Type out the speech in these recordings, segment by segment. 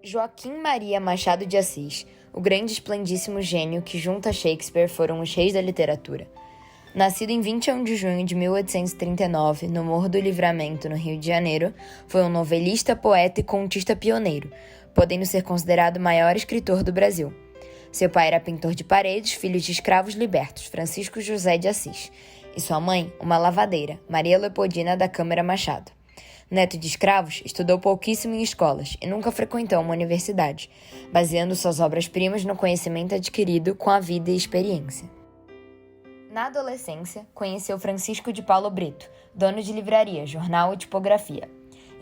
Joaquim Maria Machado de Assis, o grande e esplendíssimo gênio que, junto a Shakespeare, foram os reis da literatura. Nascido em 21 de junho de 1839, no Morro do Livramento, no Rio de Janeiro, foi um novelista, poeta e contista pioneiro, podendo ser considerado o maior escritor do Brasil. Seu pai era pintor de paredes, filho de escravos libertos, Francisco José de Assis, e sua mãe, uma lavadeira, Maria Leopoldina da Câmara Machado. Neto de escravos, estudou pouquíssimo em escolas e nunca frequentou uma universidade, baseando suas obras-primas no conhecimento adquirido com a vida e experiência. Na adolescência, conheceu Francisco de Paulo Brito, dono de livraria, jornal e tipografia.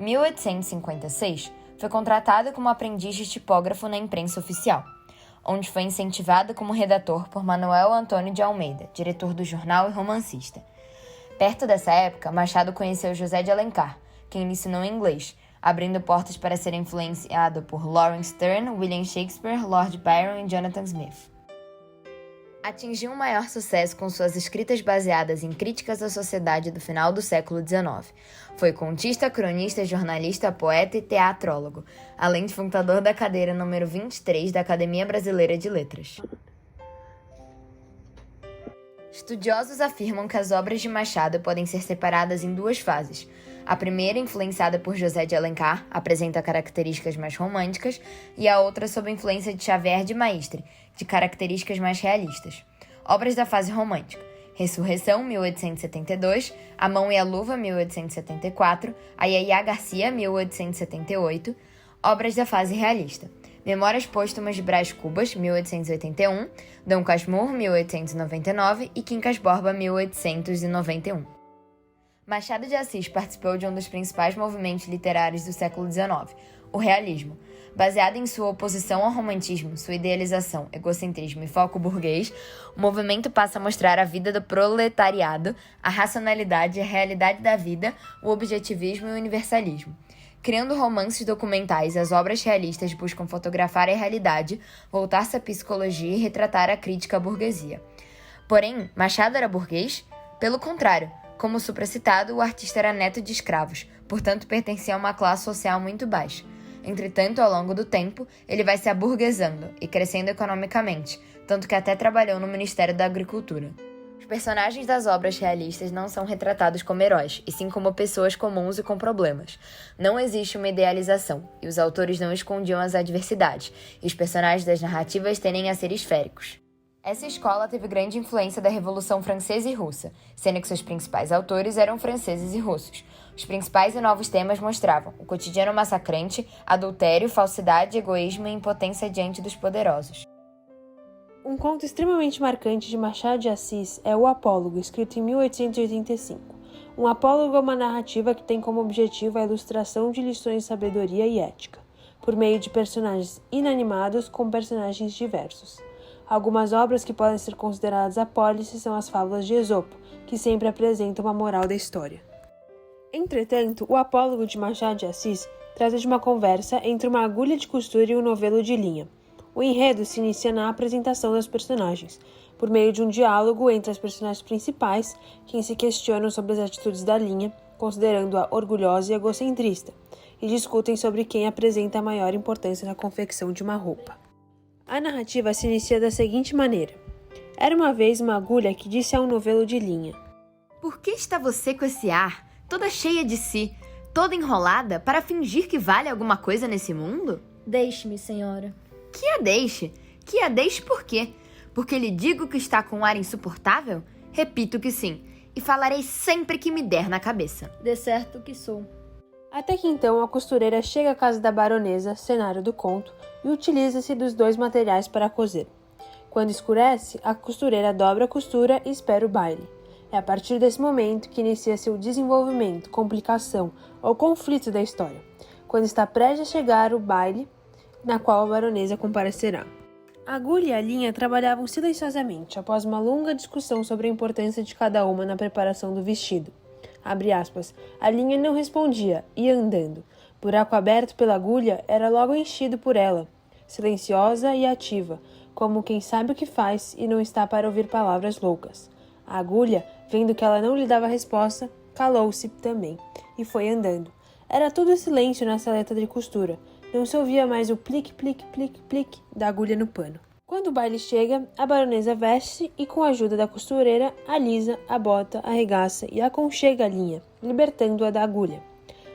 Em 1856, foi contratado como aprendiz de tipógrafo na imprensa oficial, onde foi incentivado como redator por Manuel Antônio de Almeida, diretor do jornal e romancista. Perto dessa época, Machado conheceu José de Alencar, quem lhe ensinou inglês, abrindo portas para ser influenciado por Laurence Sterne, William Shakespeare, Lord Byron e Jonathan Smith. Atingiu um maior sucesso com suas escritas baseadas em críticas à sociedade do final do século XIX. Foi contista, cronista, jornalista, poeta e teatrólogo, além de fundador da cadeira número 23 da Academia Brasileira de Letras. Estudiosos afirmam que as obras de Machado podem ser separadas em duas fases. A primeira, influenciada por José de Alencar, apresenta características mais românticas, e a outra, sob influência de Xavier de Maistre, de características mais realistas. Obras da fase romântica: Ressurreição, 1872, A Mão e a Luva, 1874, A Yaya Garcia, 1878. Obras da fase realista: Memórias Póstumas de Brás Cubas, 1881, Dom Casmurro, 1899 e Quincas Borba, 1891. Machado de Assis participou de um dos principais movimentos literários do século XIX, o realismo. Baseado em sua oposição ao romantismo, sua idealização, egocentrismo e foco burguês, o movimento passa a mostrar a vida do proletariado, a racionalidade, a realidade da vida, o objetivismo e o universalismo. Criando romances documentais, as obras realistas buscam fotografar a realidade, voltar-se à psicologia e retratar a crítica à burguesia. Porém, Machado era burguês? Pelo contrário, como supracitado, o artista era neto de escravos, portanto pertencia a uma classe social muito baixa. Entretanto, ao longo do tempo, ele vai se aburguesando e crescendo economicamente, tanto que até trabalhou no Ministério da Agricultura. Os personagens das obras realistas não são retratados como heróis, e sim como pessoas comuns e com problemas. Não existe uma idealização, e os autores não escondiam as adversidades, e os personagens das narrativas tendem a ser esféricos. Essa escola teve grande influência da Revolução Francesa e Russa, sendo que seus principais autores eram franceses e russos. Os principais e novos temas mostravam o cotidiano massacrante, adultério, falsidade, egoísmo e impotência diante dos poderosos. Um conto extremamente marcante de Machado de Assis é O Apólogo, escrito em 1885. Um apólogo é uma narrativa que tem como objetivo a ilustração de lições de sabedoria e ética, por meio de personagens inanimados com personagens diversos. Algumas obras que podem ser consideradas apólices são as fábulas de Esopo, que sempre apresentam uma moral da história. Entretanto, o Apólogo de Machado de Assis trata de uma conversa entre uma agulha de costura e um novelo de linha. O enredo se inicia na apresentação dos personagens, por meio de um diálogo entre as personagens principais, que se questionam sobre as atitudes da linha, considerando-a orgulhosa e egocentrista, e discutem sobre quem apresenta a maior importância na confecção de uma roupa. A narrativa se inicia da seguinte maneira: Era uma vez uma agulha que disse a um novelo de linha: Por que está você com esse ar, toda cheia de si, toda enrolada, para fingir que vale alguma coisa nesse mundo? Deixe-me, senhora. Que a deixe? Que a deixe por quê? Porque lhe digo que está com um ar insuportável? Repito que sim, e falarei sempre que me der na cabeça. De certo que sou. Até que então a costureira chega à casa da baronesa, cenário do conto, e utiliza-se dos dois materiais para coser. Quando escurece, a costureira dobra a costura e espera o baile. É a partir desse momento que inicia-se o desenvolvimento, complicação ou conflito da história, quando está prestes a chegar o baile, na qual a baronesa comparecerá. A agulha e a linha trabalhavam silenciosamente, após uma longa discussão sobre a importância de cada uma na preparação do vestido. Abre aspas, a linha não respondia, ia andando. Buraco aberto pela agulha era logo enchido por ela, silenciosa e ativa, como quem sabe o que faz e não está para ouvir palavras loucas. A agulha, vendo que ela não lhe dava resposta, calou-se também e foi andando. Era tudo silêncio na saleta de costura, Não se ouvia mais o plique, plique, plique, plique da agulha no pano. Quando o baile chega, a baronesa veste e, com a ajuda da costureira, alisa, abota, arregaça e aconchega a linha, libertando-a da agulha.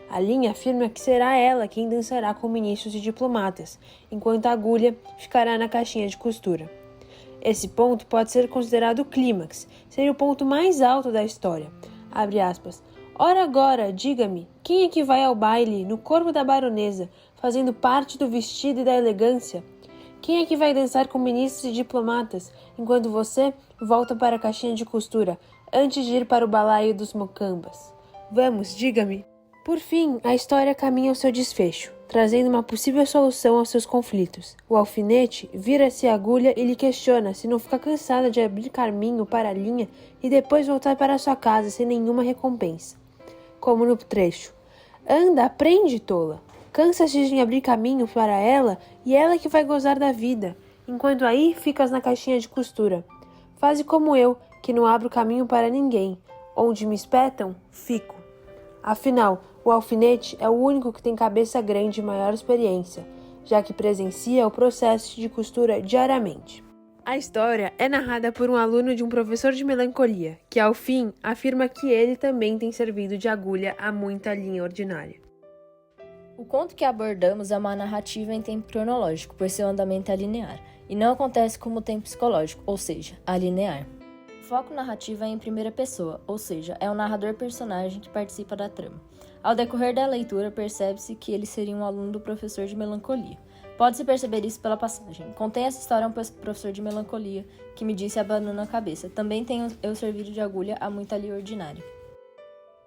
A linha afirma que será ela quem dançará com ministros e diplomatas, enquanto a agulha ficará na caixinha de costura. Esse ponto pode ser considerado o clímax, seria o ponto mais alto da história. Abre aspas. Ora agora, diga-me, quem é que vai ao baile no corpo da baronesa, fazendo parte do vestido e da elegância? Quem é que vai dançar com ministros e diplomatas, enquanto você volta para a caixinha de costura, antes de ir para o balaio dos mocambas? Vamos, diga-me. Por fim, a história caminha ao seu desfecho, trazendo uma possível solução aos seus conflitos. O alfinete vira-se a agulha e lhe questiona se não fica cansada de abrir caminho para a linha e depois voltar para sua casa sem nenhuma recompensa. Como no trecho. Anda, aprende, tola. Cansa-se de abrir caminho para ela e ela que vai gozar da vida, enquanto aí ficas na caixinha de costura. Faze como eu, que não abro caminho para ninguém. Onde me espetam, fico. Afinal, o alfinete é o único que tem cabeça grande e maior experiência, já que presencia o processo de costura diariamente. A história é narrada por um aluno de um professor de melancolia, que ao fim afirma que ele também tem servido de agulha a muita linha ordinária. O conto que abordamos é uma narrativa em tempo cronológico, por seu andamento é linear, e não acontece como tempo psicológico, ou seja, alinear. O foco narrativo é em primeira pessoa, ou seja, é o narrador-personagem que participa da trama. Ao decorrer da leitura, percebe-se que ele seria um aluno do professor de melancolia. Pode-se perceber isso pela passagem. Contém essa história um professor de melancolia que me disse a banana na cabeça. Também tenho eu servido de agulha a muita linha ordinária.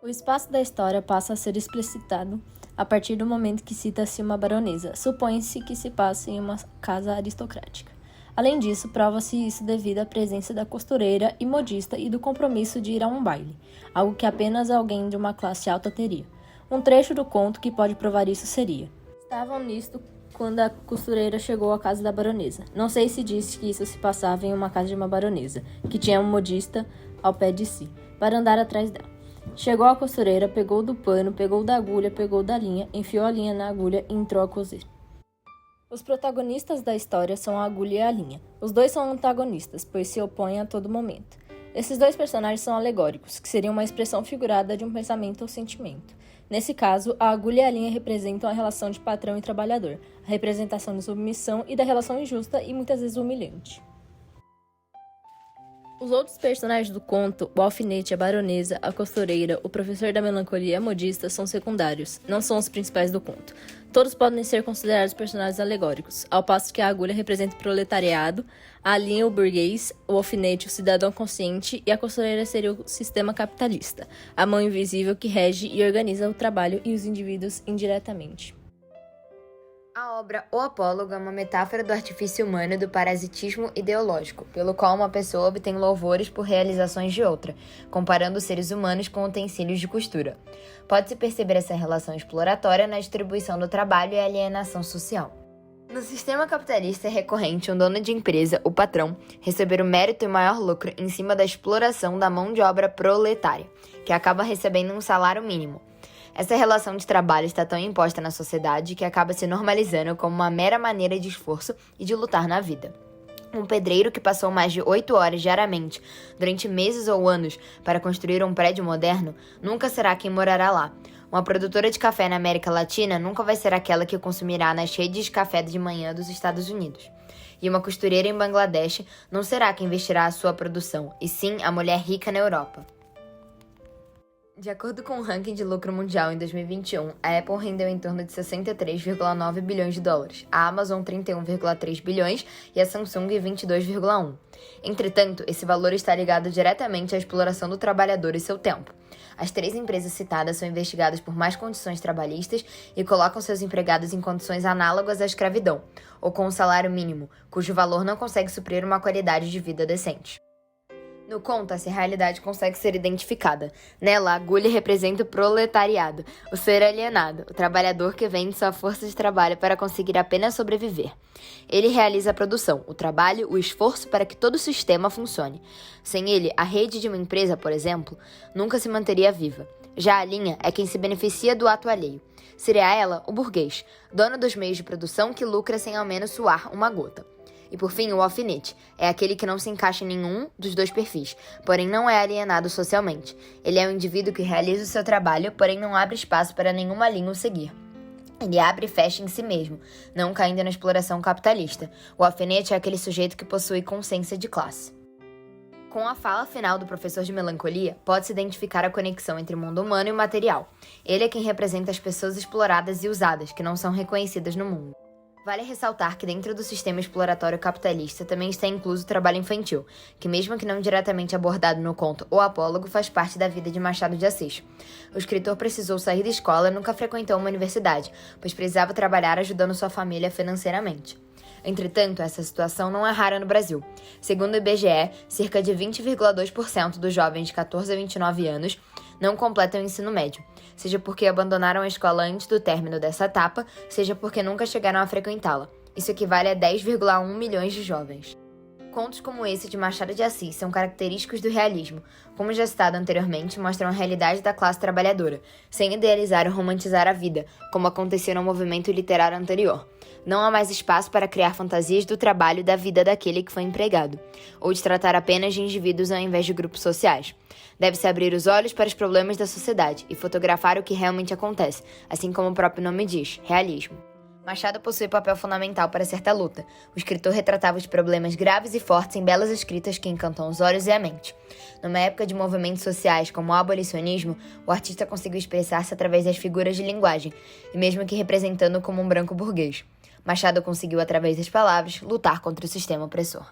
O espaço da história passa a ser explicitado a partir do momento que cita-se uma baronesa. Supõe-se que se passa em uma casa aristocrática. Além disso, prova-se isso devido à presença da costureira e modista e do compromisso de ir a um baile, algo que apenas alguém de uma classe alta teria. Um trecho do conto que pode provar isso seria: estavam nisto quando a costureira chegou à casa da baronesa. Não sei se disse que isso se passava em uma casa de uma baronesa, que tinha um modista ao pé de si, para andar atrás dela. Chegou a costureira, pegou do pano, pegou da agulha, pegou da linha, enfiou a linha na agulha e entrou a coser. Os protagonistas da história são a agulha e a linha. Os dois são antagonistas, pois se opõem a todo momento. Esses dois personagens são alegóricos, que seriam uma expressão figurada de um pensamento ou sentimento. Nesse caso, a agulha e a linha representam a relação de patrão e trabalhador, a representação de submissão e da relação injusta e muitas vezes humilhante. Os outros personagens do conto, o alfinete, a baronesa, a costureira, o professor da melancolia e a modista, são secundários, não são os principais do conto. Todos podem ser considerados personagens alegóricos, ao passo que a agulha representa o proletariado, a linha o burguês, o alfinete o cidadão consciente e a costureira seria o sistema capitalista, a mão invisível que rege e organiza o trabalho e os indivíduos indiretamente. A obra O Apólogo é uma metáfora do artifício humano e do parasitismo ideológico, pelo qual uma pessoa obtém louvores por realizações de outra, comparando os seres humanos com utensílios de costura. Pode-se perceber essa relação exploratória na distribuição do trabalho e alienação social. No sistema capitalista é recorrente um dono de empresa, o patrão, receber o mérito e maior lucro em cima da exploração da mão de obra proletária, que acaba recebendo um salário mínimo. Essa relação de trabalho está tão imposta na sociedade que acaba se normalizando como uma mera maneira de esforço e de lutar na vida. Um pedreiro que passou mais de 8 horas diariamente, durante meses ou anos, para construir um prédio moderno, nunca será quem morará lá. Uma produtora de café na América Latina nunca vai ser aquela que consumirá nas redes de café de manhã dos Estados Unidos. E uma costureira em Bangladesh não será quem vestirá a sua produção, e sim a mulher rica na Europa. De acordo com o ranking de lucro mundial em 2021, a Apple rendeu em torno de 63,9 bilhões de dólares, a Amazon 31,3 bilhões e a Samsung 22,1. Entretanto, esse valor está ligado diretamente à exploração do trabalhador e seu tempo. As 3 empresas citadas são investigadas por más condições trabalhistas e colocam seus empregados em condições análogas à escravidão, ou com um salário mínimo, cujo valor não consegue suprir uma qualidade de vida decente. No conto, essa realidade consegue ser identificada. Nela, a agulha representa o proletariado, o ser alienado, o trabalhador que vende sua força de trabalho para conseguir apenas sobreviver. Ele realiza a produção, o trabalho, o esforço para que todo o sistema funcione. Sem ele, a rede de uma empresa, por exemplo, nunca se manteria viva. Já a linha é quem se beneficia do ato alheio. Seria ela o burguês, dono dos meios de produção que lucra sem ao menos suar uma gota. E por fim, o alfinete é aquele que não se encaixa em nenhum dos dois perfis, porém não é alienado socialmente. Ele é um indivíduo que realiza o seu trabalho, porém não abre espaço para nenhuma linha o seguir. Ele abre e fecha em si mesmo, não caindo na exploração capitalista. O alfinete é aquele sujeito que possui consciência de classe. Com a fala final do professor de melancolia, pode-se identificar a conexão entre o mundo humano e o material. Ele é quem representa as pessoas exploradas e usadas, que não são reconhecidas no mundo. Vale ressaltar que dentro do sistema exploratório capitalista também está incluso o trabalho infantil, que mesmo que não diretamente abordado no conto O Apólogo, faz parte da vida de Machado de Assis. O escritor precisou sair da escola e nunca frequentou uma universidade, pois precisava trabalhar ajudando sua família financeiramente. Entretanto, essa situação não é rara no Brasil. Segundo o IBGE, cerca de 20,2% dos jovens de 14 a 29 anos não completam o ensino médio, seja porque abandonaram a escola antes do término dessa etapa, seja porque nunca chegaram a frequentá-la. Isso equivale a 10,1 milhões de jovens. Contos como esse de Machado de Assis são característicos do realismo. Como já citado anteriormente, mostram a realidade da classe trabalhadora, sem idealizar ou romantizar a vida, como aconteceu no movimento literário anterior. Não há mais espaço para criar fantasias do trabalho e da vida daquele que foi empregado, ou de tratar apenas de indivíduos ao invés de grupos sociais. Deve-se abrir os olhos para os problemas da sociedade e fotografar o que realmente acontece, assim como o próprio nome diz, realismo. Machado possui papel fundamental para certa luta. O escritor retratava os problemas graves e fortes em belas escritas que encantam os olhos e a mente. Numa época de movimentos sociais como o abolicionismo, o artista conseguiu expressar-se através das figuras de linguagem, e mesmo que representando como um branco burguês. Machado conseguiu, através das palavras, lutar contra o sistema opressor.